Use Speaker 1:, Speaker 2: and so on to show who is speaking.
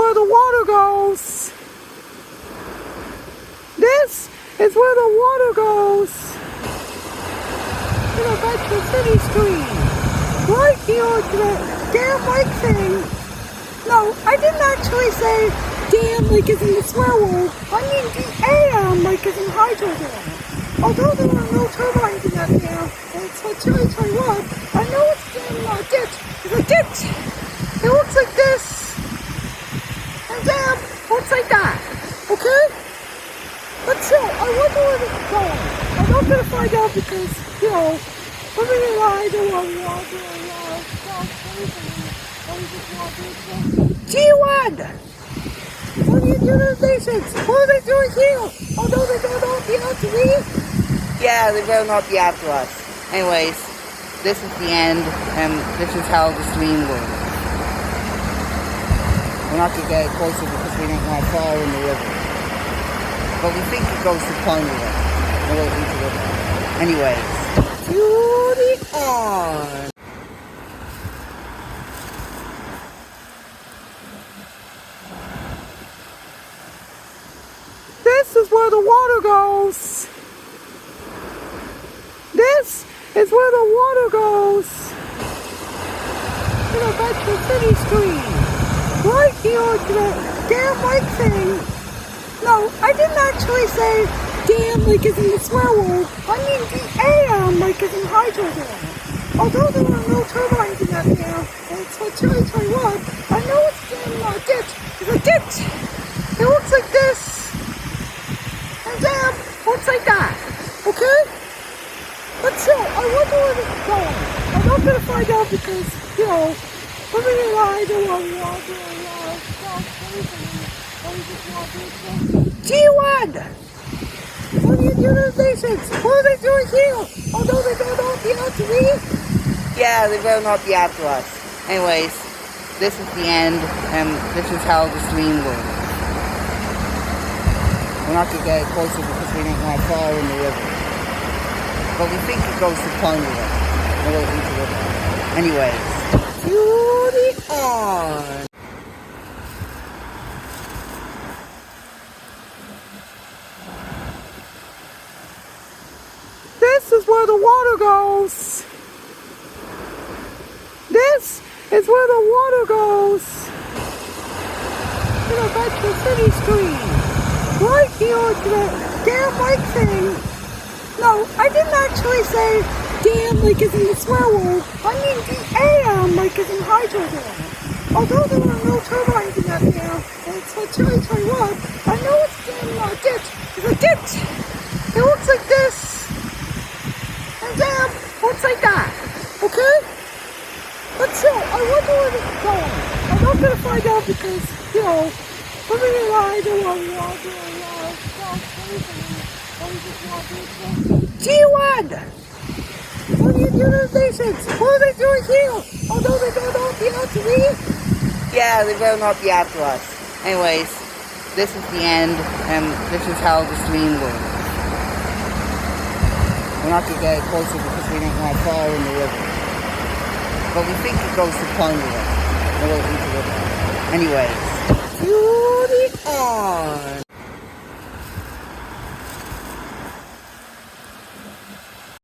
Speaker 1: where the water goes. This is where the water goes. To the Bedford City Stream. Right here to the damn lake thing. No, I didn't actually say damn like as in the swear word. I mean damn like as in hydrogen. Although there are no turbines in that dam, and it's a chilly what, I know it's damn ditch. It's a ditch. It looks like this. And damn looks like that. Okay? But still, I wonder where this is going. I'm not gonna find out because, you know, living in lies and water sounds crazy. G1! What are you doing in the stations? What are they doing here? Although they don't know the answer to me?
Speaker 2: Yeah, they better not be after us. Anyways, this is the end, and this is how the stream works. We're not going to get closer because we don't want to fall in the river. But we think it goes to Conroe. Anyways, beauty on!
Speaker 1: This is where the water goes. This is where the water goes. To the Bedford City Stream. Right here to the damn lake thing. No, I didn't actually say damn like as in the swear word. I mean damn like as in hydrogen. Although there are no turbines in that dam, and it's a chilly what, I know it's damn ditch. It's a ditch. It looks like this. And damn looks like that. Okay? But still, I wonder where this is going. I'm not gonna find out because, you know, living in lies and water sounds crazy. G1! What are you doing in the stations? What are they doing here? Although they don't know the answer to me?
Speaker 2: Yeah, they better not be after us. Anyways, this is the end, and this is how the stream works. We're not going to get closer because we don't want to fall in the river. But we think it goes to Conroe. Anyways, beauty on!
Speaker 1: This is where the water goes. This is where the water goes. To the Bedford City Stream. Right here to the damn lake thing. No, I didn't actually say damn like as in the swear word. I mean damn like as in hydrogen. Although there are no turbines in that dam, and it's a chilly what, I know it's damn ditch. It's a ditch. It looks like this. And damn looks like that. Okay? But still, I wonder where this is going. I'm not gonna find out because, you know, living in lies and water sounds crazy.
Speaker 2: G1!
Speaker 1: What are you doing in the stations? What are they doing here? Although they don't know the answer to me?
Speaker 2: Yeah, they better not be after us. Anyways, this is the end, and this is how the stream works. We're not going to get closer because we don't want to fall in the river. But we think it goes to Conroe. Anyways, beauty on!